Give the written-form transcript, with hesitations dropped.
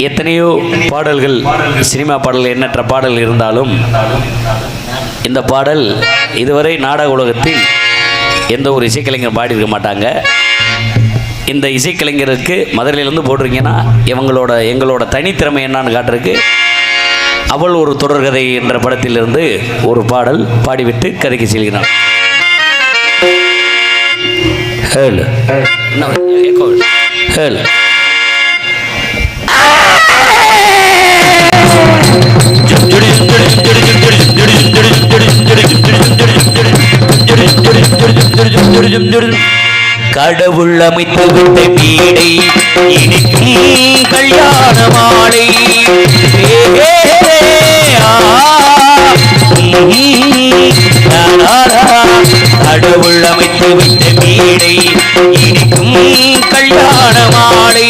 எத்தனையோ பாடல்கள், சினிமா பாடல்கள், எண்ணற்ற பாடல் இருந்தாலும் இந்த பாடல் இதுவரை நாடக உலகத்தில் எந்த ஒரு இசைக்கலைஞர் பாடியிருக்க மாட்டாங்க. இந்த இசைக்கலைஞருக்கு மதுரையிலேருந்து போட்டிருக்கீங்கன்னா எங்களோட தனித்திறமை என்னான்னு காட்டுறதுக்கு அவள் ஒரு தொடர்கதை என்ற படத்திலிருந்து ஒரு பாடல் பாடிவிட்டு கதைக்கு செல்கிறான். கடவுள் அமைத்து விட்ட வீடை இனிக்கும் கல்யாண மாலை, கடவுள் அமைத்து விட்ட வீடை இனிக்கும் கல்யாண மாலை,